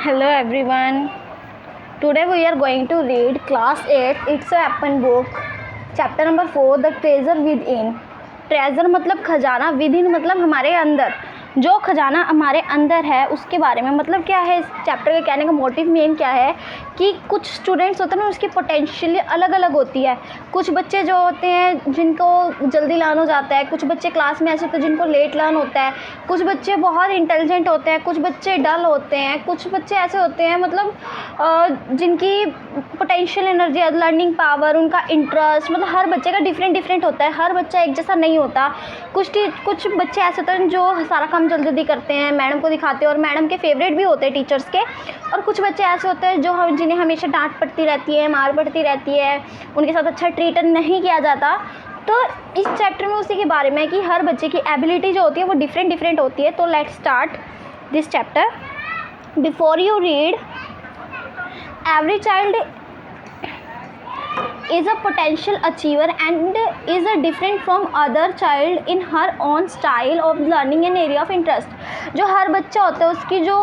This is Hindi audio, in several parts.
Hello everyone. Today we are going to read class 8 It's a Happen book. Chapter number 4 The Treasure Within. Treasure मतलब खजाना, विदिन मतलब हमारे अंदर, जो खजाना हमारे अंदर है उसके बारे में। मतलब क्या है इस चैप्टर के कहने का मोटिव मेन क्या है कि कुछ स्टूडेंट्स होते हैं ना, उसकी पोटेंशियल अलग अलग होती है। कुछ बच्चे जो होते हैं जिनको जल्दी लर्न हो जाता है, कुछ बच्चे क्लास में ऐसे होते हैं जिनको लेट लर्न होता है, कुछ बच्चे बहुत इंटेलिजेंट होते हैं, कुछ बच्चे डल होते हैं, कुछ बच्चे ऐसे होते हैं मतलब जिनकी पोटेंशियल एनर्जी, लर्निंग पावर, उनका इंटरेस्ट, मतलब हर बच्चे का डिफरेंट होता है। हर बच्चा एक जैसा नहीं होता। कुछ बच्चे ऐसे होते हैं जो सारा काम जल्दी करते हैं, मैडम को दिखाते हैं और मैडम के फेवरेट भी होते हैं टीचर्स के। और कुछ बच्चे ऐसे होते हैं जो जिन्हें हमेशा डांट पड़ती रहती है, मार पड़ती रहती है, उनके साथ अच्छा ट्रीट नहीं किया जाता। तो इस चैप्टर में उसी के बारे में है कि हर बच्चे की एबिलिटी जो होती है वो डिफरेंट होती है। तो let's start this chapter. Before you read, every child is a potential achiever and is a different from other child in her own style of learning and area of interest। जो हर बच्चा होता है उसकी जो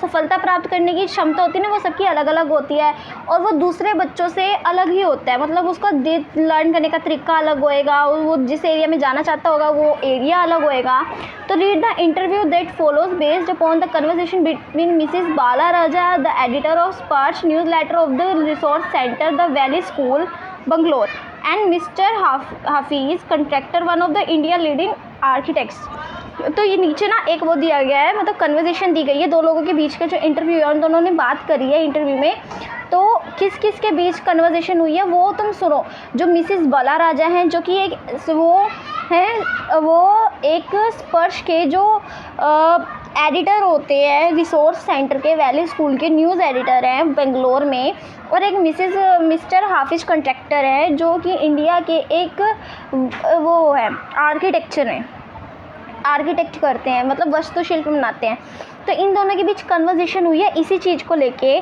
सफलता प्राप्त करने की क्षमता होती है ना, वो सबकी अलग अलग होती है और वो दूसरे बच्चों से अलग ही होता है। मतलब उसका लर्न करने का तरीका अलग होएगा, वो जिस एरिया में जाना चाहता होगा वो एरिया अलग होएगा। तो read the interview that follows based upon the conversation between Mrs Bala Raja, the editor of Sparsh news letter of the resource centre, the valley school Bangalore, and Mr Hafeez Contractor, one of the India leading architects. तो ये नीचे ना एक वो दिया गया है, मतलब कन्वर्सेशन दी गई है दो लोगों के बीच का जो इंटरव्यू है, उन दोनों ने बात करी है इंटरव्यू में। तो किस किस के बीच कन्वर्सेशन हुई है वो तुम सुनो। जो मिसेस बाला राजा हैं, जो कि वो एक स्पर्श के जो एडिटर होते हैं, रिसोर्स सेंटर के, वैली स्कूल के न्यूज़ एडिटर हैं बेंगलोर में। और एक मिस्टर हाफिज कंट्रैक्टर है जो कि इंडिया के एक वो है आर्किटेक्ट करते हैं, मतलब वास्तुशिल्प बनाते हैं। तो इन दोनों के बीच कन्वर्सेशन हुई है इसी चीज़ को लेके।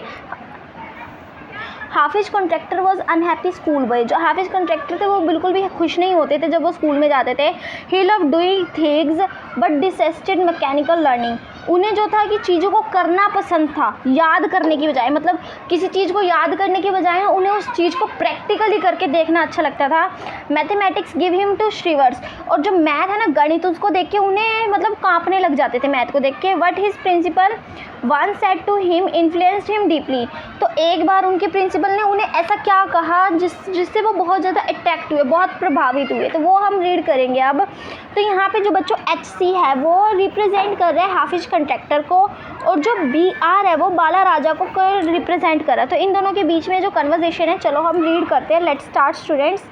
Hafeez Contractor was unhappy school boy. जो हाफिज कॉन्ट्रैक्टर थे वो बिल्कुल भी खुश नहीं होते थे जब वो स्कूल में जाते थे। He love doing things but detested mechanical learning. उन्हें जो था कि चीज़ों को करना पसंद था, याद करने की बजाय। मतलब किसी चीज़ को याद करने की बजाय उन्हें उस चीज़ को प्रैक्टिकली करके देखना अच्छा लगता था। Mathematics give him to shivers. और जो मैथ है ना, गणित, उसको देख के उन्हें मतलब कांपने लग जाते थे मैथ को देख के। What his principal one said to him influenced him deeply. तो एक बार उनके प्रिंसिपल ने उन्हें ऐसा क्या कहा जिससे वो बहुत ज़्यादा अट्रैक्ट हुए, बहुत प्रभावित हुए। तो वो हम रीड करेंगे अब। तो यहाँ पे जो बच्चों HC है वो रिप्रेजेंट कर रहे हैं हाफिज कंट्रैक्टर को, और जो BR है वो बाला राजा को रिप्रेजेंट कर रहा है। तो इन दोनों के बीच में जो कन्वर्सेशन है, चलो हम रीड करते हैं। Let's start students.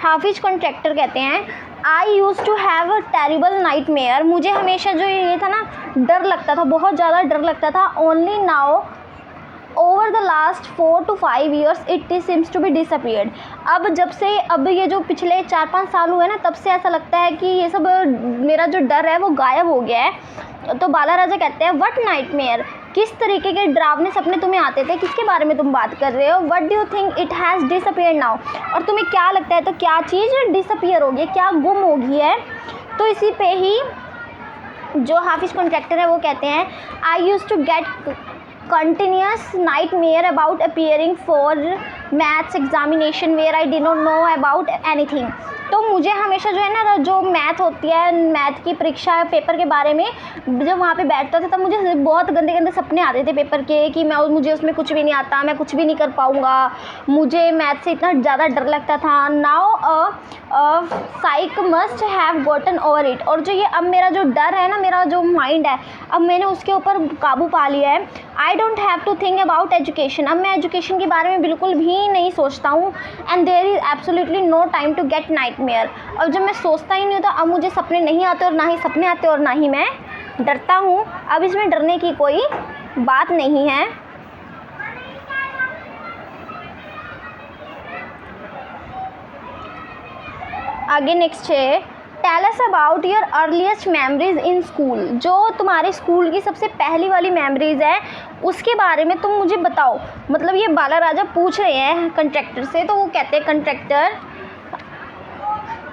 Hafeez Contractor कहते हैं, I use to have a terrible nightmare. मुझे हमेशा जो ये था ना, डर लगता था, बहुत ज़्यादा डर लगता था। Only now over the last 4 to 5 years it seems to be disappeared. अब ये जो पिछले 4-5 साल हुए ना, तब से ऐसा लगता है कि ये सब मेरा जो डर है वो गायब हो गया है। तो बाला राजा कहते हैं, व्हाट नाइटमेयर, किस तरीके के डरावने सपने तुम्हें आते थे, किसके बारे में तुम बात कर रहे हो। What do you think it has disappeared now, और तुम्हें क्या लगता है तो क्या चीज़ डिसअपियर हो गई, क्या गुम हो गई है। तो इसी पे ही जो हाफिज कॉन्ट्रैक्टर है वो कहते हैं, I use to get continuous nightmare about appearing for maths examination where I did not know about anything। तो मुझे हमेशा जो है ना, जो मैथ होती है, मैथ की परीक्षा पेपर के बारे में जब वहाँ पे बैठता था तब मुझे बहुत गंदे सपने आते थे पेपर के, कि मुझे उसमें कुछ भी नहीं आता, मैं कुछ भी नहीं कर पाऊँगा, मुझे मैथ से इतना ज़्यादा डर लगता था। Now psych must have gotten over it. और जो ये अब मेरा जो डर है ना, मेरा जो माइंड है, अब मैंने उसके ऊपर काबू पा लिया है। I don't have to think about education. अब मैं एजुकेशन के बारे में बिल्कुल भी नहीं सोचता हूँ। And there is absolutely no time to get nightmare. और जब मैं सोचता ही नहीं होता, अब मुझे सपने नहीं आते और ना ही सपने आते और ना ही मैं डरता हूँ। अब इसमें डरने की कोई बात नहीं है। आगे नेक्स्ट है, tell us about your earliest memories in school. जो तुम्हारे स्कूल की सबसे पहली वाली मेमोरीज है उसके बारे में तुम मुझे बताओ। मतलब ये बाला राजा पूछ रहे हैं कंट्रैक्टर से। तो वो कहते हैं, contractor,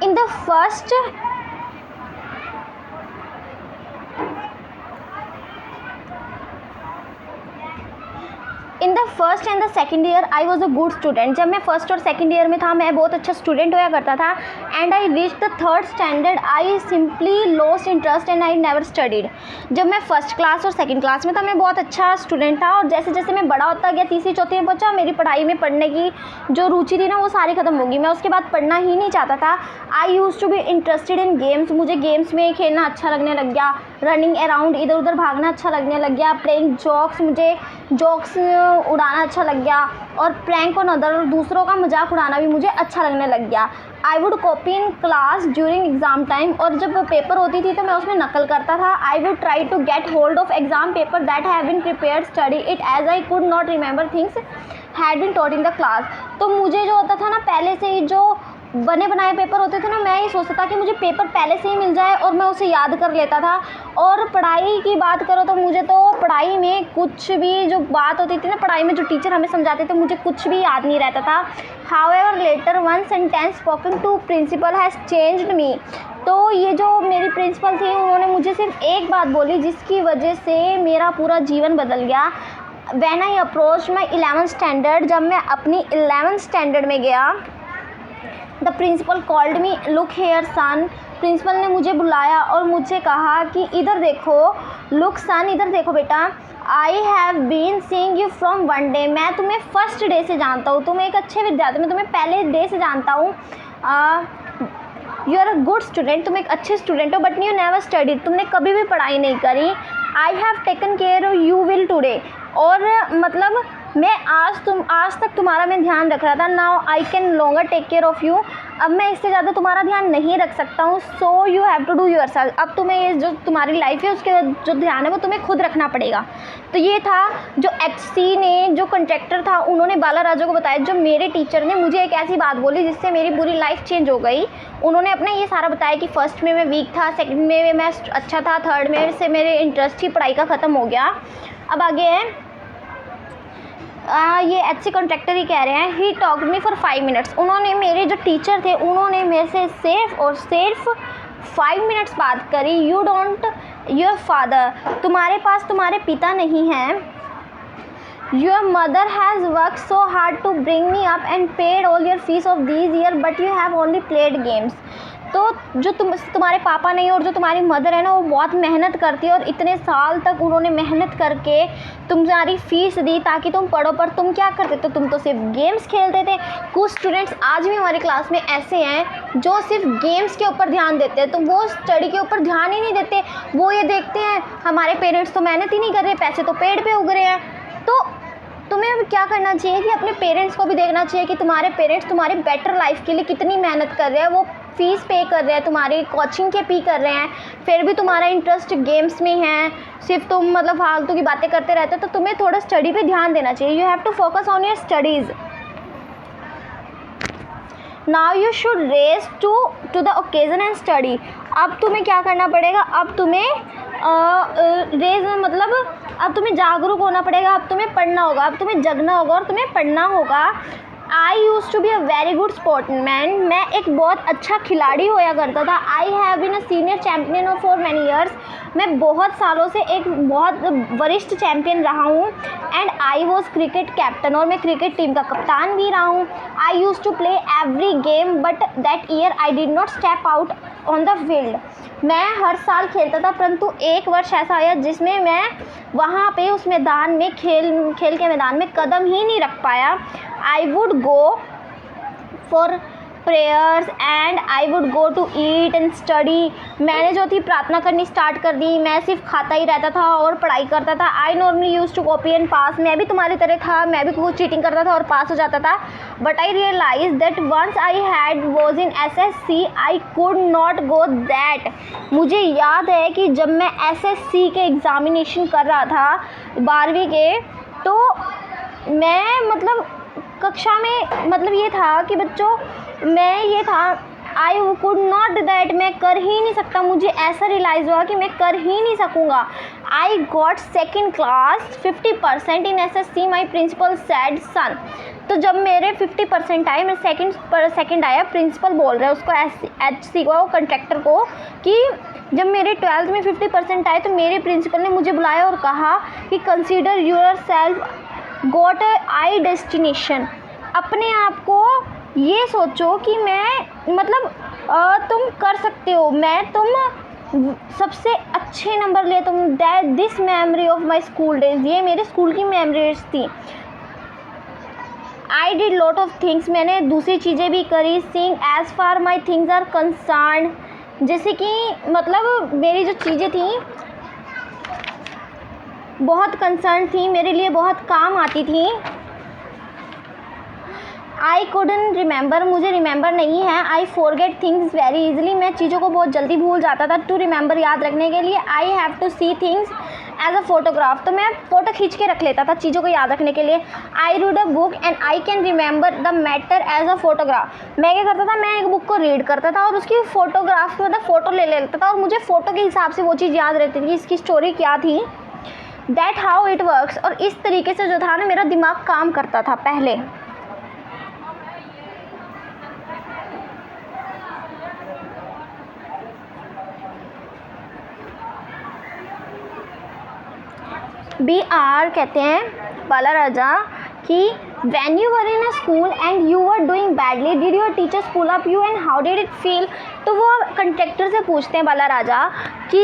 in the first in the first and the second year I was a good student. जब मैं फर्स्ट और सेकेंड ईयर में था मैं बहुत अच्छा स्टूडेंट होया करता था। And I reach the third standard I simply lost interest and I never studied. जब मैं फर्स्ट क्लास और सेकेंड क्लास में था मैं बहुत अच्छा स्टूडेंट था, और जैसे जैसे मैं बड़ा होता गया, तीसरी चौथी में पहुंचा, मेरी पढ़ाई में पढ़ने की जो रुचि थी ना वो सारी ख़त्म होगी। मैं उसके बाद पढ़ना ही नहीं चाहता था। I use to be interested in games. मुझे गेम्स में खेलना अच्छा लगने लग गया, रनिंग अराउंड, इधर उधर भागना अच्छा लगने लग गया, प्लेइंग जोक्स, मुझे जोक्स उड़ाना अच्छा लग गया, और प्रैंक और अदर दूसरों का मजाक उड़ाना भी मुझे अच्छा लगने लग गया। I would copy in class during exam time. और जब पेपर होती थी तो मैं उसमें नकल करता था। I would try to get hold of exam paper that have been prepared study it as I could not remember things had been taught in the class. तो मुझे जो होता था ना, पहले से ही जो बने बनाए पेपर होते थे ना, मैं ये सोचता था कि मुझे पेपर पहले से ही मिल जाए और मैं उसे याद कर लेता था। और पढ़ाई की बात करो तो मुझे तो पढ़ाई में कुछ भी जो बात होती थी ना, पढ़ाई में जो टीचर हमें समझाते थे, मुझे कुछ भी याद नहीं रहता था। However later one sentence spoken to principal has changed me. तो ये जो मेरी प्रिंसिपल थी उन्होंने मुझे सिर्फ एक बात बोली जिसकी वजह से मेरा पूरा जीवन बदल गया। When I approach my 11th standard, जब मैं अपनी 11th स्टैंडर्ड में गया, the principal called me, look here son. Principal ने मुझे बुलाया और मुझसे कहा कि इधर देखो, लुक सन, इधर देखो बेटा, I have been seeing you from one day. मैं तुम्हें फर्स्ट डे से जानता हूँ, तुम एक अच्छे विद्यार्थी, मैं तुम्हें पहले डे से जानता हूँ। You are a good student, तुम एक अच्छे स्टूडेंट हो, बट यू नेवर स्टडी, तुमने कभी भी पढ़ाई नहीं करी। I have taken care of you will today. और मतलब मैं आज तक तुम्हारा मैं ध्यान रख रहा था। Now I can longer take care of you. अब मैं इससे ज़्यादा तुम्हारा ध्यान नहीं रख सकता हूँ। So you have to do yourself. अब तुम्हें ये जो तुम्हारी लाइफ है उसके जो ध्यान है वो तुम्हें खुद रखना पड़ेगा। तो ये था जो एचसी ने, जो कंट्रैक्टर था, उन्होंने बाला राजा को बताया। जो मेरे टीचर ने मुझे एक ऐसी बात बोली जिससे मेरी पूरी लाइफ चेंज हो गई। उन्होंने अपना ये सारा बताया कि फर्स्ट में मैं वीक था, सेकंड में मैं अच्छा था, थर्ड में से मेरे इंटरेस्ट ही पढ़ाई का ख़त्म हो गया। अब आगे है ये एचसी कॉन्ट्रैक्टर ही कह रहे हैं, he talked me for 5 minutes. उन्होंने, मेरे जो टीचर थे, उन्होंने मेरे से सिर्फ 5 मिनट्स बात करी। यू डोंट योर फादर, तुम्हारे पास तुम्हारे पिता नहीं हैं। Your mother has work so hard to bring me up and paid all your fees of these year but you have only played games. तो जो तुम्हारे पापा नहीं और जो तुम्हारी मदर है ना, वो बहुत मेहनत करती है, और इतने साल तक उन्होंने मेहनत करके तुम्हारी फ़ीस दी ताकि तुम पढ़ो, पर तुम क्या करते थे, तुम तो सिर्फ गेम्स खेलते थे। कुछ स्टूडेंट्स आज भी हमारी क्लास में ऐसे हैं जो सिर्फ गेम्स के ऊपर ध्यान देते हैं, तो वो स्टडी के ऊपर ध्यान ही नहीं देते। वो ये देखते हैं हमारे पेरेंट्स तो मेहनत ही नहीं कर रहे, पैसे तो पेड़ पे उग रहे हैं। तो तुम्हें अब क्या करना चाहिए कि अपने पेरेंट्स को भी देखना चाहिए कि तुम्हारे पेरेंट्स तुम्हारी बेटर लाइफ के लिए कितनी मेहनत कर रहे हैं। वो फ़ीस पे कर रहे हैं, तुम्हारी कोचिंग के पे कर रहे हैं, फिर भी तुम्हारा इंटरेस्ट गेम्स में है, सिर्फ तुम मतलब फालतू की बातें करते रहते हो। तो तुम्हें थोड़ा स्टडी पे ध्यान देना चाहिए। You have to focus on your studies. Now you should rise to the occasion and study. अब तुम्हें क्या करना पड़ेगा, अब तुम्हें मतलब अब तुम्हें जागरूक होना पड़ेगा, अब तुम्हें पढ़ना होगा, अब तुम्हें जगना होगा और तुम्हें पढ़ना होगा। I use to be a very good sportsman. मैं एक बहुत अच्छा खिलाड़ी होया करता था। I have been a senior champion for many years. मैं बहुत सालों से एक बहुत वरिष्ठ चैम्पियन रहा हूँ। And I was cricket captain, और मैं क्रिकेट टीम का कप्तान भी रहा हूँ। I use to play every game but that year I did not step out on the field. मैं हर साल खेलता था, परंतु एक वर्ष ऐसा आया जिसमें मैं वहाँ पे उस मैदान में खेल के मैदान में कदम ही नहीं रख पाया। I would go for prayers and I would go to eat and study. मैंने जो थी प्रार्थना करनी स्टार्ट कर दी। मैं सिर्फ खाता ही रहता था और पढ़ाई करता था। I normally use to copy and pass. मैं भी तुम्हारी तरह था, मैं भी कुछ चीटिंग करता था और पास हो जाता था। But I realise that once I had was in SSC I could not go that. मुझे याद है कि जब मैं SSC के एग्ज़ामिनेशन कर रहा था 12वीं के, तो मैं मतलब कक्षा में मतलब ये था कि बच्चों, मैं ये था आई कुड नॉट दैट, मैं कर ही नहीं सकता। मुझे ऐसा रियलाइज़ हुआ कि मैं कर ही नहीं सकूँगा। I got second class 50% in SSC। My principal said son. तो जब मेरे 50% आए, मैं सेकेंड आया, प्रिंसिपल बोल रहे हैं उसको HC को, कंट्रैक्टर को, कि जब मेरे 12th में 50% आए तो मेरे प्रिंसिपल ने मुझे बुलाया और कहा कि consider your self got I destination. अपने आप को ये सोचो कि मैं मतलब तुम कर सकते हो, तुम सबसे अच्छे नंबर लिए तुम। That this memory of my school days, ये मेरे स्कूल की मेमोरीज थी। I did lot of things, मैंने दूसरी चीज़ें भी करी। Seeing as far my things are concern, जैसे कि मतलब मेरी जो चीज़ें थी बहुत कंसर्न थी, मेरे लिए बहुत काम आती थी। आई कुडन रिमेंबर, मुझे रिमेंबर नहीं है। I forget things very easily, मैं चीज़ों को बहुत जल्दी भूल जाता था। टू रिमेंबर, याद रखने के लिए। I have to see things as a photograph, तो मैं फ़ोटो खींच के रख लेता था चीज़ों को याद रखने के लिए। I read a book and I can remember the matter as a photograph, मैं क्या करता था, मैं एक बुक को रीड करता था और उसकी फ़ोटोग्राफ मतलब फ़ोटो ले लेता था और मुझे फ़ोटो के हिसाब से वो चीज़ याद रहती थी, इसकी स्टोरी क्या थी। दैट हाउ इट वर्क्स, और इस तरीके से जो था ना मेरा दिमाग काम करता था पहले। बी आर कहते हैं बाला राजा कि when you were in a school and you were doing badly, did your teacher pull up you and how did it feel? तो वो कंट्रैक्टर से पूछते हैं बाला राजा कि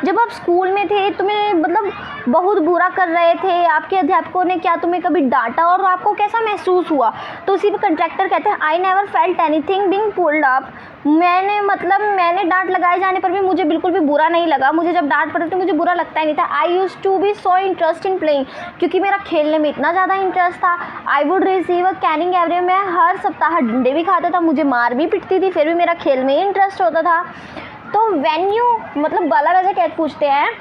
जब आप स्कूल में थे तुम्हें मतलब बहुत बुरा कर रहे थे, आपके अध्यापकों ने क्या तुम्हें कभी डांटा और आपको कैसा महसूस हुआ? तो उसी पे कंट्रैक्टर कहते हैं I never felt anything being pulled up, मैंने डांट लगाए जाने पर भी मुझे बिल्कुल भी बुरा नहीं लगा। मुझे जब डांट पड़ती तो मुझे बुरा लगता ही नहीं था। I use to be so interest in playing, क्योंकि मेरा खेलने में इतना ज़्यादा इंटरेस्ट था। I would receive a caning every, मैं हर सप्ताह डंडे भी खाता था, मुझे मार भी पिटती थी, फिर भी मेरा खेल में इंटरेस्ट होता था। तो व्हेन यू मतलब बाला राजा क्या पूछते हैं,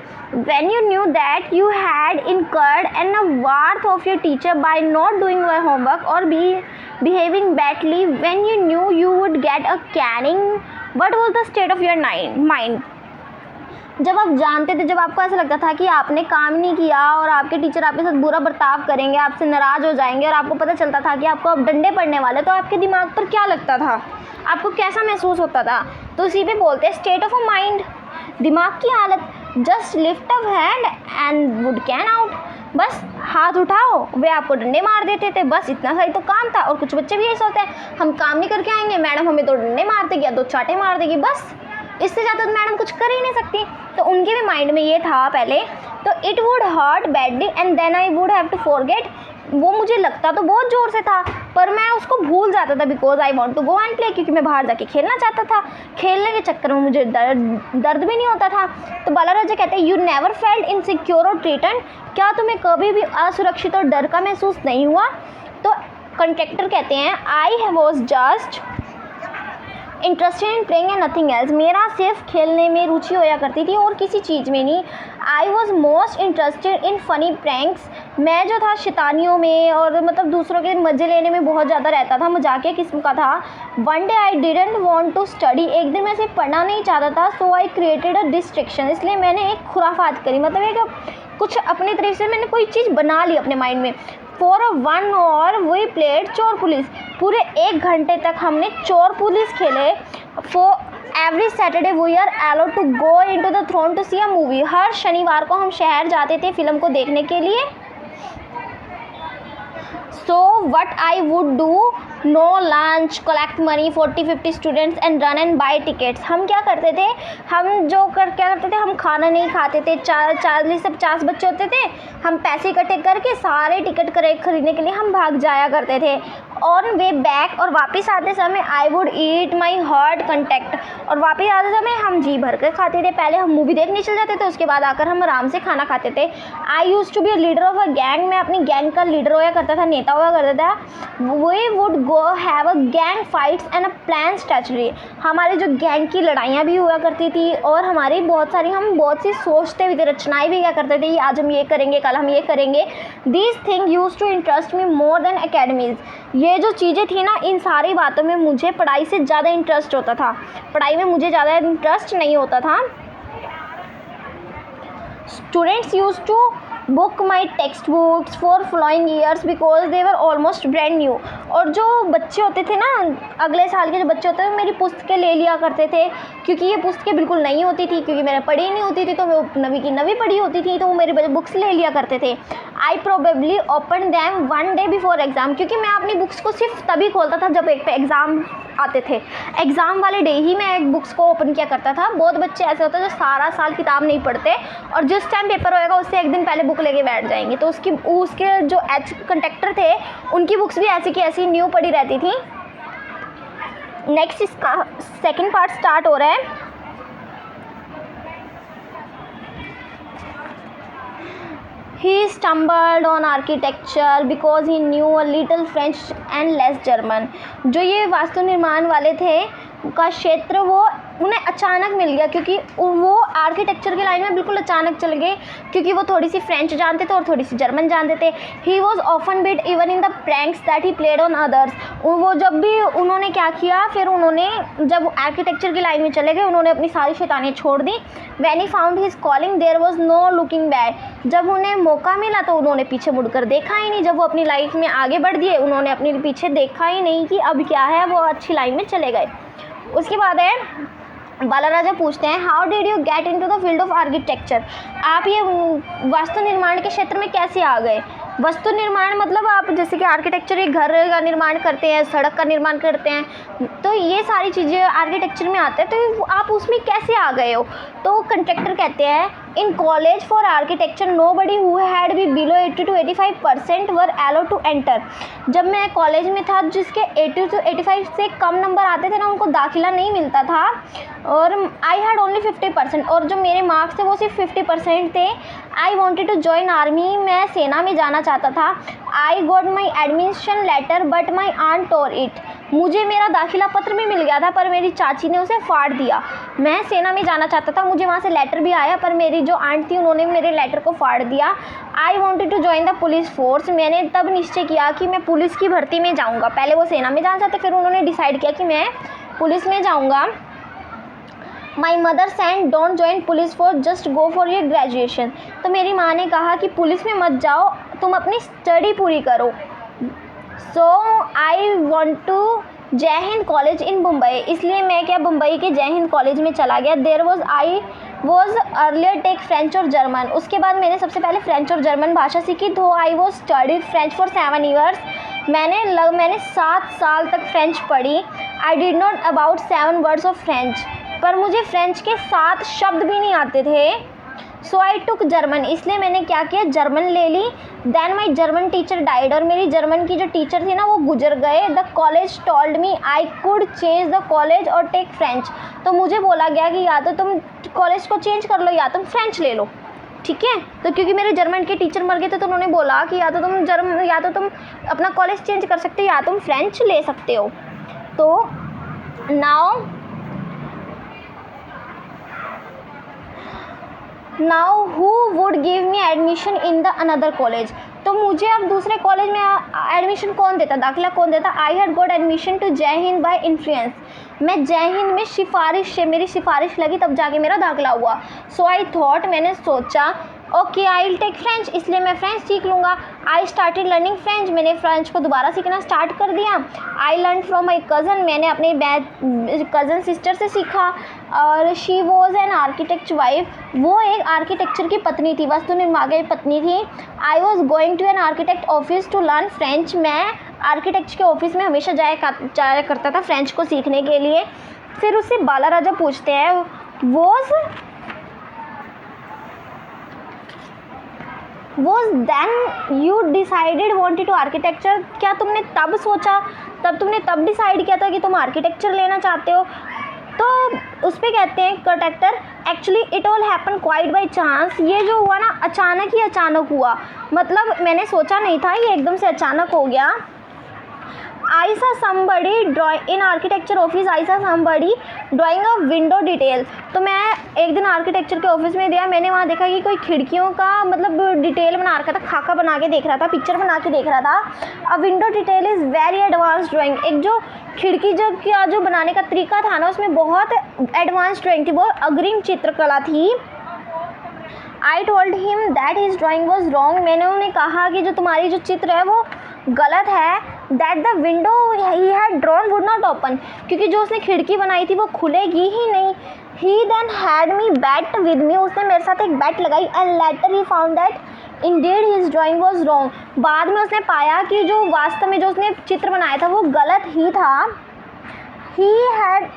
when you knew that you had incurred an wrath of your teacher by not doing your homework or behaving badly, when you knew you would get a caning, what was the state of your mind? जब आप जानते थे, जब आपको ऐसा लगता था कि आपने काम नहीं किया और आपके टीचर आपके साथ बुरा बर्ताव करेंगे, आपसे नाराज़ हो जाएंगे और आपको पता चलता था कि आपको अब डंडे पड़ने वाले, तो आपके दिमाग पर क्या लगता था, आपको कैसा महसूस होता था? तो उसी पे बोलते हैं स्टेट ऑफ अ माइंड, दिमाग की हालत। Just lift up hand and would can out, बस हाथ उठाओ, वे आपको डंडे मार देते थे, बस इतना सही तो काम था। और कुछ बच्चे भी ऐसे होते हैं, हम काम नहीं करके आएंगे, मैडम हमें तो डंडे मार देगी या दो चाटे मार देगी, बस इससे ज़्यादा तो मैडम कुछ कर ही नहीं सकती। तो उनके भी माइंड में ये था पहले। तो it would hurt badly and then I would have to forget, वो मुझे लगता तो बहुत ज़ोर से था पर मैं उसको भूल जाता था, because I want to go and play, क्योंकि मैं बाहर जाके खेलना चाहता था। खेलने के चक्कर में मुझे दर्द भी नहीं होता था। तो बाला राजा कहते हैं यू नेवर फेल्ट इनसिक्योर और थ्रेटन्ड, क्या तुम्हें कभी भी असुरक्षित और डर का महसूस नहीं हुआ? तो कंट्रैक्टर कहते हैं I was just interested in playing and nothing else, मेरा सिर्फ खेलने में रुचि होया करती थी और किसी चीज़ में नहीं। I was most interested in funny pranks, मैं जो था शैतानियों में और मतलब दूसरों के मज़े लेने में बहुत ज़्यादा रहता था, मजाकिया किस्म का था। One day I didn't want to study, एक दिन मैं सिर्फ पढ़ना नहीं चाहता था। सो आई क्रिएटेड अ डिस्ट्रैक्शन, इसलिए मैंने एक खुराफात करी, मतलब एक कुछ अपनी तरफ से मैंने कोई चीज़ बना ली अपने माइंड में। For a 1 hour we played चोर पुलिस, पूरे 1 घंटे तक हमने चोर पुलिस खेले। For every Saturday we are allowed to go into the throne to see a movie, हर शनिवार को हम शहर जाते थे फिल्म को देखने के लिए। So what I would do, no lunch, collect money 40-50 students and run and buy tickets, हम क्या करते थे, क्या करते थे, हम खाना नहीं खाते थे, 40-50 बच्चे होते थे, हम पैसे इकट्ठे करके सारे टिकट खरीदने के लिए हम भाग जाया करते थे। ऑन वे बैक, और वापस आते समय I would eat my heart contact, और वापस आते समय हम जी भर कर खाते थे। पहले हम मूवी देखने चल जाते थे, उसके बाद आकर हम आराम से खाना खाते थे। I use to be leader of a gang, मैं अपनी गैंग का लीडर होया करता था, नेता हुआ करता था। We would go have a gang fights and a plan strategy, हमारी जो गैंग की लड़ाइयाँ भी हुआ करती थी और हमारी हम बहुत सी सोचते भी थे, रचनाएं भी क्या करते थे, आज हम ये करेंगे, कल हम ये करेंगे। These thing use to interest me more than academies, ये जो चीज़ें थी ना, इन सारी बातों में मुझे पढ़ाई से ज़्यादा इंटरेस्ट होता था, पढ़ाई में मुझे ज़्यादा इंटरेस्ट नहीं होता था। Students use to book my text books for following years because they were almost brand new, और जो बच्चे होते थे ना, अगले साल के जो बच्चे होते थे, मेरी पुस्तकें ले लिया करते थे, क्योंकि ये पुस्तकें बिल्कुल नई होती थी, क्योंकि मैंने पढ़ी नहीं होती थी, तो वो नवी की नवी पढ़ी होती थी, तो वो मेरी बुक्स ले लिया करते थे। I probably open them one day before exam, क्योंकि मैं अपनी बुक्स को सिर्फ तभी खोलता था जब एक पे एग्ज़ाम आते थे। एग्ज़ाम वाले डे ही मैं बुक्स को ओपन किया करता था। बहुत बच्चे ऐसे होते हैं जो सारा साल किताब नहीं पढ़ते और जिस टाइम पेपर होएगा उससे एक दिन पहले बुक लेके बैठ जाएंगे। तो उसके जो कंडक्टर थे उनकी बुक्स भी ऐसी की ऐसी न्यू पड़ी रहती थी। नेक्स्ट इसका सेकंड पार्ट स्टार्ट हो रहा है। He stumbled on architecture because he knew a little French and less German। जो ये वास्तु निर्माण वाले थे का क्षेत्र वो उन्हें अचानक मिल गया, क्योंकि वो आर्किटेक्चर की लाइन में बिल्कुल अचानक चल गए, क्योंकि वो थोड़ी सी फ्रेंच जानते थे और थोड़ी सी जर्मन जानते थे। He was often bit even in the pranks that he played on others. वो जब भी उन्होंने क्या किया, फिर उन्होंने जब आर्किटेक्चर की लाइन में चले गए उन्होंने अपनी सारी शैतानियाँ छोड़ दी। When he found his calling there was no looking back. जब उन्हें मौका मिला तो उन्होंने पीछे मुड़कर देखा ही नहीं। जब वो अपनी लाइफ में आगे बढ़ दिए उन्होंने अपने पीछे देखा ही नहीं कि अब क्या है, वो अच्छी लाइन में चले गए। उसके बाद है बाला राजा पूछते हैं how did you get into the field of architecture. आप ये वास्तु निर्माण के क्षेत्र में कैसे आ गए। वस्तु निर्माण मतलब आप जैसे कि आर्किटेक्चर एक घर का निर्माण करते हैं, सड़क का निर्माण करते हैं, तो ये सारी चीज़ें आर्किटेक्चर में आते हैं, तो आप उसमें कैसे आ गए हो। तो कंट्रैक्टर कहते हैं in college for architecture nobody who had be below 80 to 85% were allow to enter. जब मैं कॉलेज में था जिसके 80 to 85 से कम नंबर आते थे ना उनको दाखिला नहीं मिलता था, और आई हैड ओनली 50%, और जो मेरे मार्क्स थे वो सिर्फ 50% थे। I wanted to join army, मैं सेना में जाना चाहता था। I got my admission letter but my aunt tore it. मुझे मेरा दाखिला पत्र भी मिल गया था पर मेरी चाची ने उसे फाड़ दिया। मैं सेना में जाना चाहता था, मुझे वहाँ से लेटर भी आया पर मेरी जो आंट थी उन्होंने मेरे लेटर को फाड़ दिया। I wanted to join the police force, मैंने तब निश्चय किया कि मैं पुलिस की भर्ती में जाऊँगा। पहले वो सेना में जाना चाहते, फिर उन्होंने डिसाइड किया कि मैं पुलिस में जाऊँगा। My mother send don't join police force just go for your graduation. तो मेरी माँ ने कहा कि पुलिस में मत जाओ, तुम अपनी स्टडी पूरी करो। सो आई want to Jai Hind college in Mumbai, इसलिए मैं क्या मुंबई के जय हिंद कॉलेज में चला गया। There was I was earlier take French और जर्मन। उसके बाद मैंने सबसे पहले फ्रेंच और जर्मन भाषा सीखी। दो I was studied French for 7 years। मैंने 7 साल तक फ्रेंच पढ़ी। आई did not about 7 words of French, पर मुझे फ्रेंच के 7 शब्द भी नहीं आते थे। सो आई टुक जर्मन, इसलिए मैंने क्या किया जर्मन ले ली। देन माई जर्मन टीचर डाइड, और मेरी जर्मन की जो टीचर थी ना वो गुजर गए। The college told me I could change the college और टेक फ्रेंच। तो मुझे बोला गया कि या तो तुम कॉलेज को चेंज कर लो या तुम फ्रेंच ले लो, ठीक है। तो क्योंकि मेरे जर्मन के टीचर मर गए थे तो उन्होंने बोला कि या तो तुम अपना कॉलेज चेंज कर सकते हो या तुम फ्रेंच ले सकते हो। तो now who would give me admission in the another college. तो मुझे अब दूसरे कॉलेज में एडमिशन कौन देता, दाखिला कौन देता। I had got admission to Jai Hind bye influence. मैं जय हिंद में सिफारिश से मेरी सिफारिश लगी तब जाके मेरा दाखिला हुआ। सो आई थॉट, मैंने सोचा okay I will take French, इसलिए मैं फ्रेंच सीख लूँगा। आई स्टार्टेड लर्निंग फ्रेंच, मैंने फ्रेंच को दोबारा सीखना स्टार्ट कर दिया। I learn from my cousin, मैंने अपने कज़न सिस्टर से सीखा। और she was an architect wife, वो एक आर्किटेक्चर की पत्नी थी, वास्तु निर्माण की पत्नी थी। I was going to an architect office to learn French, मैं आर्किटेक्ट के ऑफिस में हमेशा जाया करता था फ्रेंच को सीखने के लिए। फिर उससे बाला राजा पूछते हैं was then you decided wanted to architecture, क्या तुमने तब सोचा, तुमने तब डिसाइड किया था कि तुम आर्किटेक्चर लेना चाहते हो। तो उस पर कहते हैं conductor actually it all happen quite by chance. ये जो हुआ ना अचानक ही अचानक हुआ, मतलब मैंने सोचा नहीं था, ये एकदम से अचानक हो गया। I saw somebody drawing in architecture office, I saw somebody drawing a window detail। तो मैं एक दिन आर्किटेक्चर के ऑफिस में गया, मैंने वहाँ देखा कि कोई खिड़कियों का मतलब डिटेल बना रखा था, खाका बना के देख रहा था, पिक्चर बना के देख रहा था। अ window detail is very advance drawing. एक जो खिड़की जो बनाने का तरीका था ना उसमें बहुत एडवांस ड्राइंग थी, बहुत अग्रिम चित्रकला थी। I told him that his drawing was wrong. मैंने उन्हें कहा कि जो तुम्हारी जो चित्र है वो गलत है। That the window he had drawn would not open, क्योंकि जो उसने खिड़की बनाई थी वो खुलेगी ही नहीं। He then had me bet with me, उसने मेरे साथ एक बैट लगाई। And later he found that indeed his drawing was wrong. बाद में उसने पाया कि जो वास्तव में जो उसने चित्र बनाया था वो गलत ही था। He had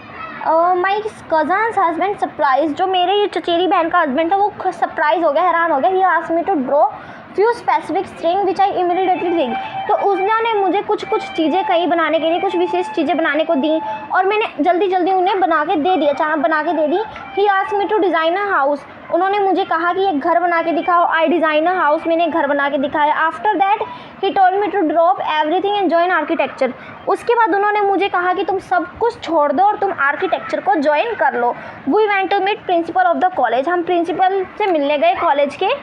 my cousins husband surprise, जो मेरे चचेरी बहन का हस्बैंड था वो सरप्राइज हो गया, हैरान हो गया। He asked me to draw few specific string which I immediately did. तो उन्होंने मुझे कुछ चीज़ें कहीं बनाने के लिए, कुछ विशेष चीज़ें बनाने को दी और मैंने जल्दी जल्दी उन्हें बना के दे दिया, अचानक बना के दे दी। He asked me to design a house, उन्होंने मुझे कहा कि एक घर बना के दिखाओ। आई डिज़ाइन अ हाउस, मैंने घर बना के दिखाया। After that he told me to drop everything and join architecture. उसके बाद उन्होंने मुझे कहा कि तुम सब कुछ छोड़ दो और तुम आर्किटेक्चर को ज्वाइन कर लो। We went to meet principal of the college, हम प्रिंसिपल से मिलने गए कॉलेज के।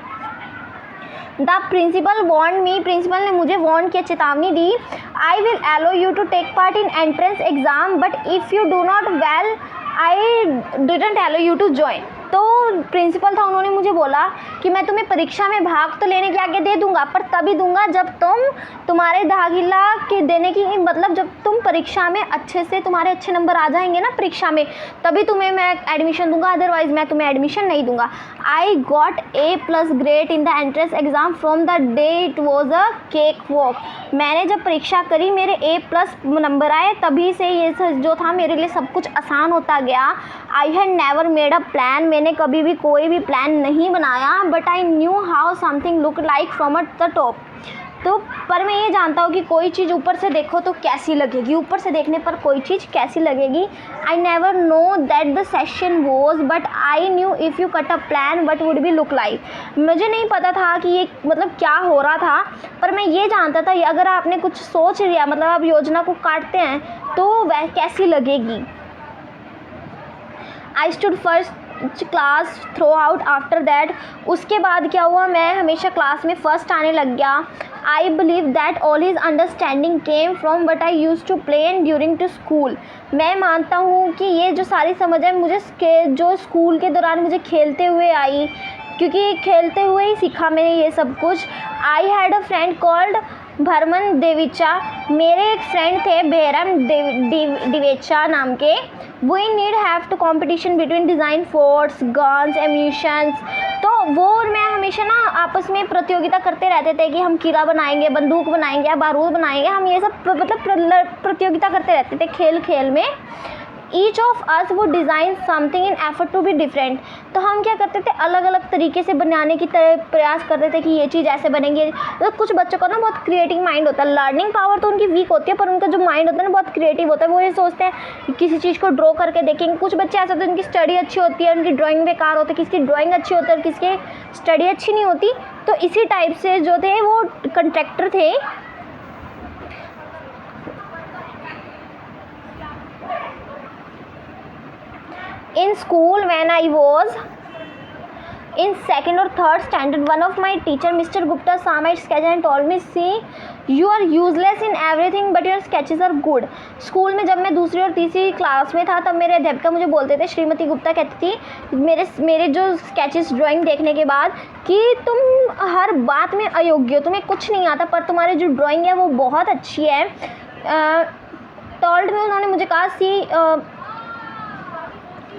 The principal warn me, principal ने मुझे वॉर्न की चेतावनी दी। I will allow you to take part in entrance exam but if you do not well I didn't allow you to join. तो प्रिंसिपल था, उन्होंने मुझे बोला कि मैं तुम्हें परीक्षा में भाग तो लेने की आज्ञा दे दूंगा, पर तभी दूंगा जब तुम्हारे दाखिला के देने की, मतलब जब तुम परीक्षा में अच्छे से, तुम्हारे अच्छे नंबर आ जाएंगे ना परीक्षा में, तभी तुम्हें मैं एडमिशन दूंगा, अदरवाइज मैं तुम्हें एडमिशन नहीं दूंगा। I got A+ grade in the entrance exam from the day it was a cake walk. मैंने जब परीक्षा करी, मेरे A+ नंबर आए, तभी से ये जो था मेरे लिए सब कुछ आसान होता गया। I had never made a plan, मैंने कभी भी कोई भी प्लान नहीं बनाया। But I knew how something look like from at the top. तो पर मैं ये जानता हूँ कि कोई चीज़ ऊपर से देखो तो कैसी लगेगी, ऊपर से देखने पर कोई चीज़ कैसी लगेगी। I never know that the session was but I knew if you cut a plan what would be look like. मुझे नहीं पता था कि ये मतलब क्या हो रहा था, पर मैं ये जानता था अगर आपने कुछ सोच लिया, मतलब आप योजना को काटते हैं तो वह कैसी लगेगी। I stood first class through out after that. उसके बाद क्या हुआ, मैं हमेशा क्लास में फ़र्स्ट आने लग गया। I believe that all his understanding came from what I use to play in during to school. मैं मानता हूँ कि ये जो सारी समझ है मुझे जो स्कूल के दौरान मुझे खेलते हुए आई, क्योंकि खेलते हुए ही सीखा मैंने ये सब कुछ। I had a friend called Behram Divecha, मेरे एक फ्रेंड थे बेहरम दिवेचा नाम के। We need have to competition between design forts guns ammunitions. तो वो और मैं हमेशा ना आपस में प्रतियोगिता करते रहते थे कि हम कीड़ा बनाएंगे, बंदूक बनाएंगे या बारूद बनाएंगे, हम ये सब मतलब प्रतियोगिता करते रहते थे खेल खेल में। ईच ऑफ अस वो design something in effort to be different. तो हम क्या करते थे, अलग अलग तरीके से बनाने की प्रयास करते थे कि ये चीज़ ऐसे बनेंगे। तो कुछ बच्चों का ना बहुत क्रिएटिव माइंड होता है, लर्निंग पावर तो उनकी वीक होती है, पर उनका जो माइंड होता है ना बहुत क्रिएटिव होता है। वो ये सोचते हैं कि किसी चीज़ को ड्रॉ करके देखेंगे। कुछ बच्चे ऐसे होते हैं उनकी स्टडी अच्छी होती है, उनकी ड्राइंग बेकार होती है, किसी की ड्राइंग अच्छी होती है और किसी की स्टडी अच्छी नहीं होती। तो इसी टाइप से जो थे वो कंट्रैक्टर थे। In school, when I was in second or third standard, one of my teacher, Mr. Gupta, saw my sketch and told me, "See, you are useless in everything, but your sketches are good." School में जब मैं दूसरी और तीसरी क्लास में था तब मेरे अध्यापिका मुझे बोलते थे, श्रीमती गुप्ता कहती थी मेरे जो स्केचेस ड्राइंग देखने के बाद, कि तुम हर बात में अयोग्य हो, तुम्हें कुछ नहीं आता, पर तुम्हारी जो ड्राइंग है वो बहुत अच्छी है। टोल्ड में उन्होंने मुझे कहा, see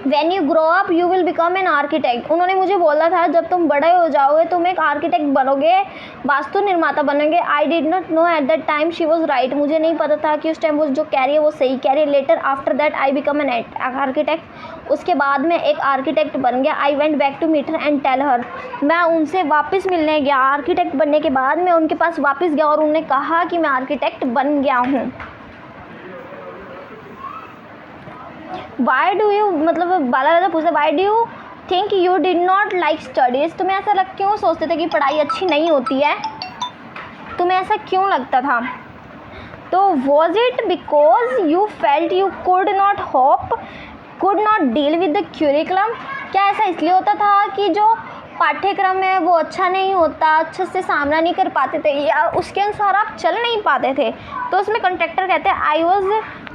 when you grow up you will become an architect. उन्होंने मुझे बोला था जब तुम बड़े हो जाओगे तुम एक आर्किटेक्ट बनोगे, वास्तु निर्माता बनोगे। आई did not know at that time she was right. मुझे नहीं पता था कि उस टाइम वो जो कह रही है वो सही कह रही है। Later after that I become an architect. उसके बाद मैं एक आर्किटेक्ट बन गया। I went back to meet her and tell her. मैं उनसे वापस मिलने गया। आर्किटेक्ट बनने के बाद मैं उनके पास वापस गया और उन्होंने कहा कि मैं आर्किटेक्ट बन गया हूँ। वाई डू यू, मतलब बाला राजा पूछता, why do you think you did not like studies. तुम्हें ऐसा क्यों सोचते थे कि पढ़ाई अच्छी नहीं होती है, तुम्हें ऐसा क्यों लगता था? तो was it because you felt you could not hope, could not deal with the curriculum. क्या ऐसा इसलिए होता था कि जो पाठ्यक्रम है वो अच्छा नहीं होता, अच्छे से सामना नहीं कर पाते थे, या उसके अनुसार आप चल नहीं पाते थे? तो उसमें कंट्रैक्टर कहते हैं, I was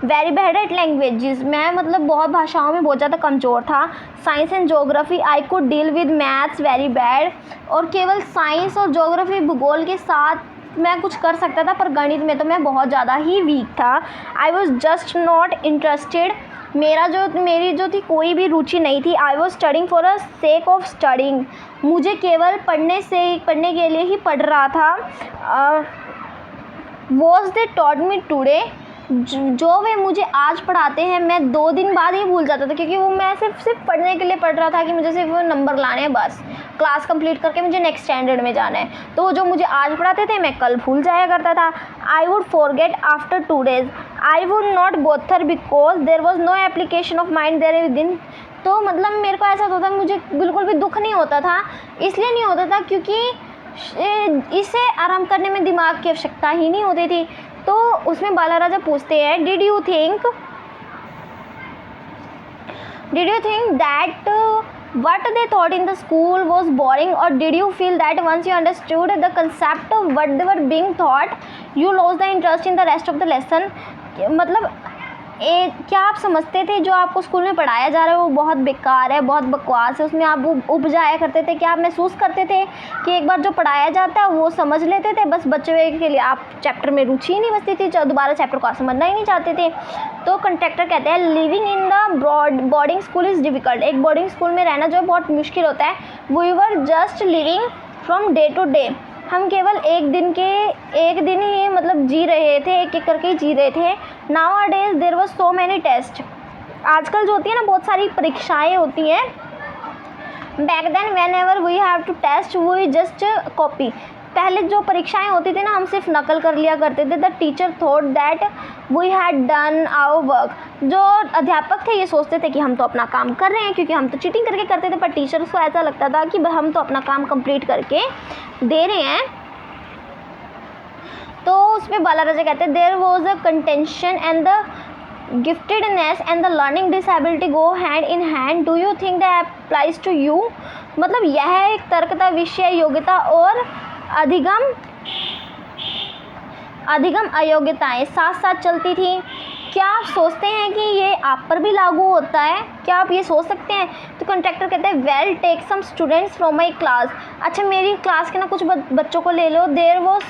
very bad at languages. मैं मतलब बहुत भाषाओं में बहुत ज़्यादा कमज़ोर था। Science and geography I could deal with maths very bad. और केवल साइंस और जोग्राफी भूगोल के साथ मैं कुछ कर सकता था, पर गणित में तो मैं बहुत ज़्यादा ही वीक था। I was just not interested मेरी जो थी कोई भी रुचि नहीं थी। I was studying for a sake of studying, मुझे केवल पढ़ने के लिए ही पढ़ रहा था। Was they taught me today, जो वे मुझे आज पढ़ाते हैं मैं 2 दिन बाद ही भूल जाता था, क्योंकि वो मैं सिर्फ पढ़ने के लिए पढ़ रहा था कि मुझे सिर्फ वो नंबर लाने हैं, बस क्लास कंप्लीट करके मुझे नेक्स्ट स्टैंडर्ड में जाना है। तो जो मुझे आज पढ़ाते थे मैं कल भूल जाया करता था। I would forget after 2 days, I would not bother because there was no application of mind there within. तो मतलब मेरे को ऐसा होता था, मुझे बिल्कुल भी दुख नहीं होता था। इसलिए नहीं होता था क्योंकि इसे आराम करने में दिमाग की आवश्यकता ही नहीं होती थी। तो उसमें बाला राजा पूछते हैं, did you think that what they thought in the school was boring, or did you feel that once you understood the concept of what they were being taught you lost the interest in the rest of the lesson? मतलब क्या आप समझते थे जो आपको स्कूल में पढ़ाया जा रहा है वो बहुत बेकार है, बहुत बकवास है, उसमें आप उब जाया करते थे? क्या आप महसूस करते थे कि एक बार जो पढ़ाया जाता है वो समझ लेते थे, बस बच्चे के लिए आप चैप्टर में रुचि ही नहीं बचती थी, दोबारा चैप्टर को आप समझना ही नहीं चाहते थे? तो कंट्रैक्टर कहते हैं, living in the boarding school is difficult, एक बोर्डिंग स्कूल में रहना जो है बहुत मुश्किल होता है। We were just living from day to day, हम केवल एक दिन ही मतलब जी रहे थे, एक करके ही जी रहे थे। Nowadays there was so many test, आजकल जो होती है ना बहुत सारी परीक्षाएं होती हैं। Back then whenever we have to test we just copy, पहले जो परीक्षाएं होती थी ना हम सिर्फ नकल कर लिया करते थे। The teacher thought that we had done our work, जो अध्यापक थे ये सोचते थे कि हम तो अपना काम कर रहे हैं क्योंकि हम तो चीटिंग करके करते थे, पर टीचर्स को ऐसा लगता था कि हम तो अपना काम कंप्लीट करके दे रहे हैं। तो उसमें बाला राजा कहते हैं, there was a contention and the giftedness and the learning disability go hand in hand, do you think that applies to you? मतलब यह एक तर्कता विषय योग्यता और अधिगम अयोग्यताएं साथ साथ चलती थी। क्या आप सोचते हैं कि ये आप पर भी लागू होता है? क्या आप ये सोच सकते हैं? तो कंट्रैक्टर कहते हैं, well take some students from my class, अच्छा मेरी क्लास के ना कुछ बच्चों को ले लो। There was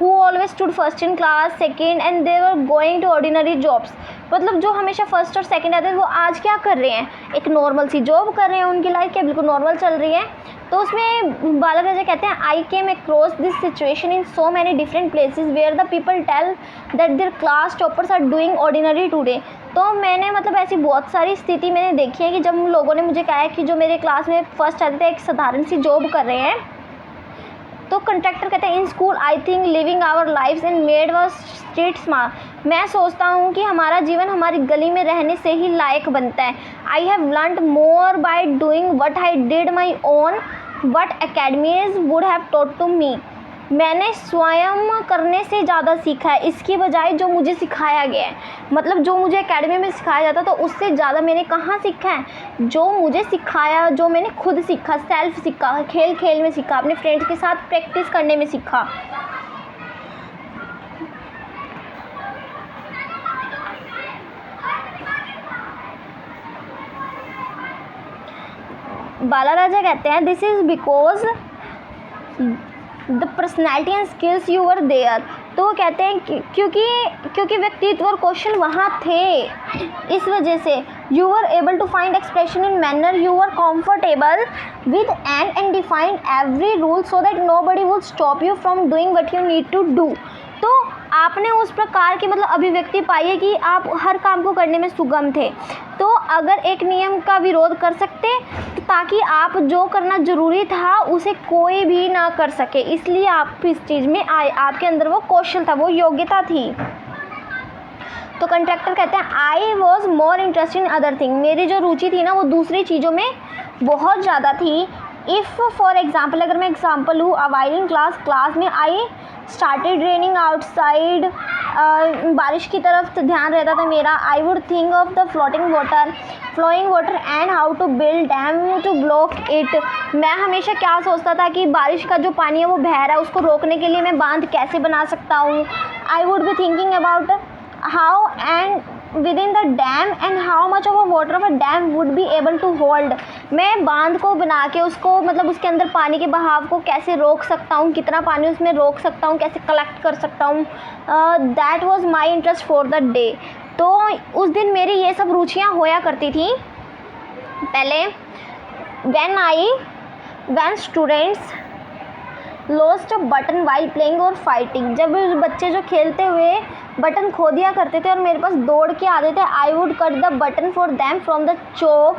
who always stood first in class second and they were going to ordinary jobs, मतलब जो हमेशा फर्स्ट और सेकंड आते थे वो आज क्या कर रहे हैं, एक नॉर्मल सी जॉब कर रहे हैं, उनकी लाइफ क्या बिल्कुल नॉर्मल चल रही है। तो उसमें बाला राजा कहते हैं, I came across this situation in so many different places where the people tell that their class toppers are doing ordinary today. तो मैंने मतलब ऐसी बहुत सारी स्थिति मैंने देखी है कि जब लोगों ने मुझे कहा है कि जो मेरे क्लास में फर्स्ट आते थे एक साधारण सी जॉब कर रहे हैं। तो कंट्रैक्टर कहते हैं, in school I think living our lifes and made us street smart, मैं सोचता हूँ कि हमारा जीवन हमारी गली में रहने से ही लायक बनता है। I have learned more by doing what I did my own what academies would have taught to me, मैंने स्वयं करने से ज़्यादा सीखा है इसकी बजाय जो मुझे सिखाया गया है। मतलब जो मुझे एकेडमी में सिखाया जाता तो उससे ज़्यादा मैंने कहाँ सीखा है, जो मुझे सिखाया, जो मैंने खुद सीखा, सेल्फ सीखा, खेल खेल में सीखा, अपने फ्रेंड्स के साथ प्रैक्टिस करने में सीखा। बाला राजा कहते हैं, this is because the personality and skills you were there. तो वो कहते हैं क्योंकि व्यक्तित्व और कौशल वहाँ थे, इस वजह से you were able to find expression in manner, you were comfortable with and defined every rule so that nobody would stop you from doing what you need to do. तो आपने उस प्रकार की मतलब अभिव्यक्ति पाई है कि आप हर काम को करने में सुगम थे। तो अगर एक नियम का विरोध कर सकते तो ताकि आप जो करना ज़रूरी था उसे कोई भी ना कर सके, इसलिए आप इस चीज़ में आए, आपके अंदर वो कौशल था, वो योग्यता थी। तो कंट्रैक्टर कहते हैं, I was more interested in other thing, मेरी जो रुचि थी ना वो दूसरी चीज़ों में बहुत ज़्यादा थी। इफ़ फॉर एग्ज़ाम्पल, अगर मैं एग्ज़ाम्पल हूँ, अवाइल इन क्लास में आई स्टार्टेड रेनिंग आउटसाइड, बारिश की तरफ ध्यान रहता था मेरा। I would think of the flowing water and how to build dam to block it, मैं हमेशा क्या सोचता था कि बारिश का जो पानी है वो बह रहा है, उसको रोकने के लिए मैं बांध कैसे बना सकता हूँ। I would be thinking about how and within the dam and how much of a water of a dam would be able to hold. मैं बांध को बना के उसको मतलब उसके अंदर पानी के बहाव को कैसे रोक सकता हूँ, कितना पानी उसमें रोक सकता हूँ, कैसे कलेक्ट कर सकता हूँ। That was my interest for the day. तो उस दिन मेरी ये सब रुचियाँ होया करती थी। पहले when students lost a button while playing और फाइटिंग, जब बच्चे जो खेलते हुए बटन खो दिया करते थे और मेरे पास दौड़ के आते थे, I would cut the button for them from the Chowk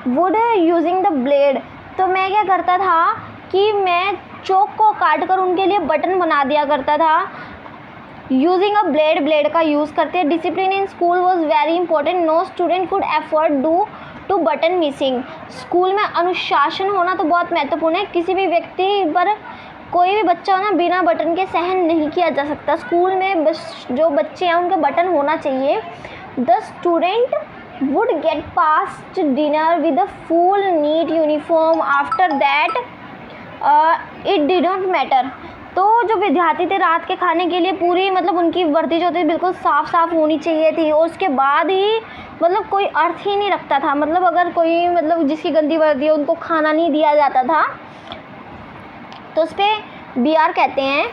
would using the blade. तो मैं क्या करता था कि मैं चौक को काट कर उनके लिए बटन बना दिया करता था यूजिंग अ ब्लेड का यूज़ करते हैं। Discipline in school was very important, no student could afford do to button missing. School में अनुशासन होना तो बहुत महत्वपूर्ण है। किसी भी व्यक्ति पर कोई भी बच्चा हो ना बिना बटन के सहन नहीं किया जा सकता। स्कूल में बस जो बच्चे हैं उनके बटन होना चाहिए। The student would get past dinner with a full neat uniform after that it did not matter. तो जो विद्यार्थी थे रात के खाने के लिए पूरी मतलब उनकी वर्दी जो थी बिल्कुल साफ़ होनी चाहिए थी और उसके बाद ही मतलब कोई अर्थ ही नहीं रखता था। मतलब अगर कोई मतलब जिसकी गंदी वर्दी है उनको खाना नहीं दिया जाता था। तो उस पर बी आर कहते हैं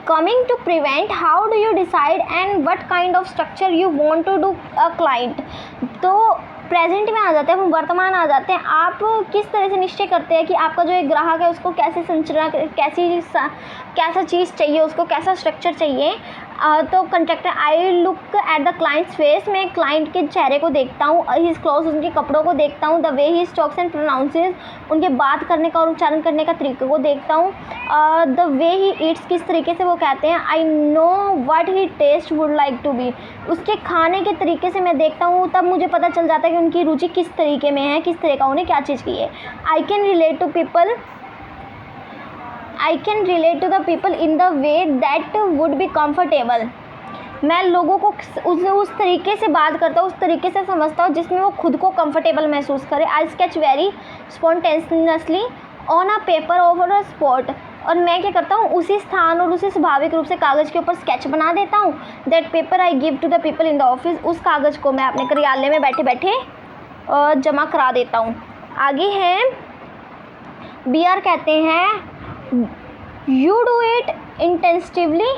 coming to prevent how do you decide and what kind of structure you want to do a client. तो प्रेजेंट में आ जाते हैं, वर्तमान आ जाते हैं। आप किस तरह से निश्चय करते हैं कि आपका जो एक ग्राहक है उसको कैसे संरचना कैसा चीज़ चाहिए, उसको कैसा स्ट्रक्चर चाहिए। तो contractor I look at the clients face, मैं क्लाइंट के चेहरे को देखता हूँ, हिज क्लोथ उनके कपड़ों को देखता हूँ, the way he talks and pronounces उनके बात करने का और उच्चारण करने का तरीके को देखता हूँ, द वे ही ईट्स किस तरीके से वो कहते हैं, I know what he taste would like to be उसके खाने के तरीके से मैं देखता हूँ, तब मुझे पता चल जाता है कि उनकी रुचि किस तरीके में है, किस तरह का उन्हें क्या चीज़ की है। I can relate to the people in the way that would be comfortable. मैं लोगों को उस तरीके से बात करता हूँ, उस तरीके से समझता हूँ जिसमें वो खुद को कंफर्टेबल महसूस करे। I sketch very spontaneously on a paper over a spot, और मैं क्या करता हूँ उसी स्थान और उसी स्वाभाविक रूप से कागज़ के ऊपर स्केच बना देता हूँ। That paper I give to the people in the office, उस कागज़ को मैं अपने कार्यालय में बैठे बैठे जमा करा देता हूँ। आगे हैं बी आर कहते हैं यू डू इट इंटेंसिवली,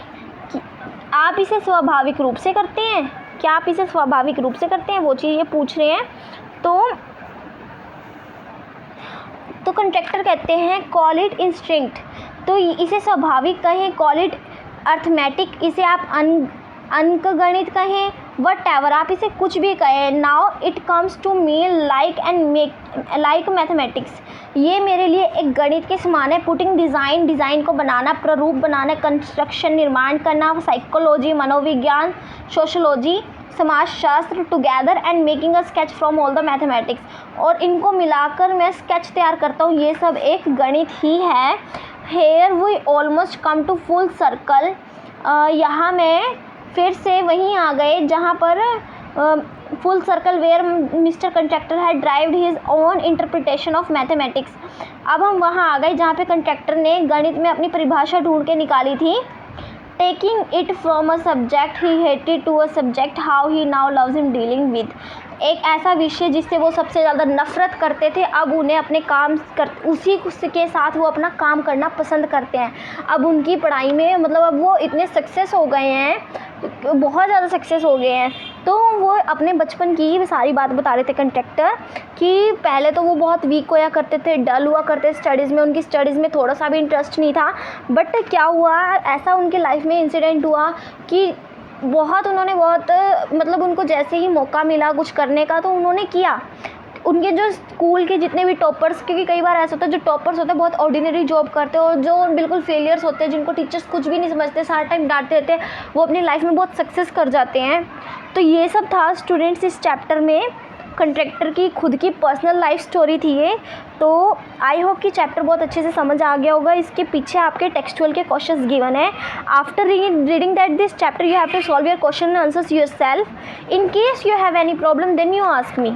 आप इसे स्वाभाविक रूप से करते हैं, क्या आप इसे स्वाभाविक रूप से करते हैं, वो चीज़ ये पूछ रहे हैं। तो कंट्रैक्टर कहते हैं कॉल इट इंस्टिंक्ट, तो इसे स्वाभाविक कहें, कॉल इट अर्थमेटिक, इसे आप अंकगणित कहें, वट एवर आप इसे कुछ भी कहें। Now it comes to me like mathematics, ये मेरे लिए एक गणित के समान है। पुटिंग डिज़ाइन को बनाना, प्रारूप बनाना, कंस्ट्रक्शन निर्माण करना, साइकोलॉजी मनोविज्ञान, सोशोलॉजी समाजशास्त्र together and making a sketch from all the mathematics, और इनको मिलाकर मैं स्केच तैयार करता हूँ, ये सब एक गणित ही है। Here we almost come to full circle, यहाँ मैं फिर से वहीं आ गए जहाँ पर full circle where mister Contractor had derived his own interpretation of mathematics. अब हम वहाँ आ गए जहाँ पे कंट्रैक्टर ने गणित में अपनी परिभाषा ढूंढ के निकाली थी। Taking it from a subject he hated to a subject how he now loves him dealing with, एक ऐसा विषय जिससे वो सबसे ज़्यादा नफ़रत करते थे, अब उन्हें अपने काम उसी के साथ वो अपना काम करना पसंद करते हैं। अब उनकी पढ़ाई में मतलब अब वो इतने सक्सेस हो गए हैं, बहुत ज़्यादा सक्सेस हो गए हैं। तो वो अपने बचपन की सारी बात बता रहे थे कंट्रैक्टर कि पहले तो वो बहुत वीक होया करते थे, डल हुआ करते स्टडीज़ में, उनकी स्टडीज़ में थोड़ा सा भी इंटरेस्ट नहीं था। बट क्या हुआ, ऐसा उनके लाइफ में इंसिडेंट हुआ कि उन्होंने मतलब उनको जैसे ही मौका मिला कुछ करने का तो उन्होंने किया। उनके जो स्कूल के जितने भी टॉपर्स, क्योंकि कई बार ऐसा होता है जो टॉपर्स होते हैं बहुत ऑर्डिनरी जॉब करते हैं, और जो बिल्कुल फेलियर्स होते हैं जिनको टीचर्स कुछ भी नहीं समझते, सारा टाइम डांटते रहते हैं, वो अपनी लाइफ में बहुत सक्सेस कर जाते हैं। तो ये सब था स्टूडेंट्स इस चैप्टर में, कंट्रैक्टर की खुद की पर्सनल लाइफ स्टोरी थी ये। तो आई होप कि चैप्टर बहुत अच्छे से समझ आ गया होगा। इसके पीछे आपके टेक्सचुअल के क्वेश्चंस गिवन है। After reading that this chapter you have to solve your question and answers yourself. In case you have any problem then you ask me.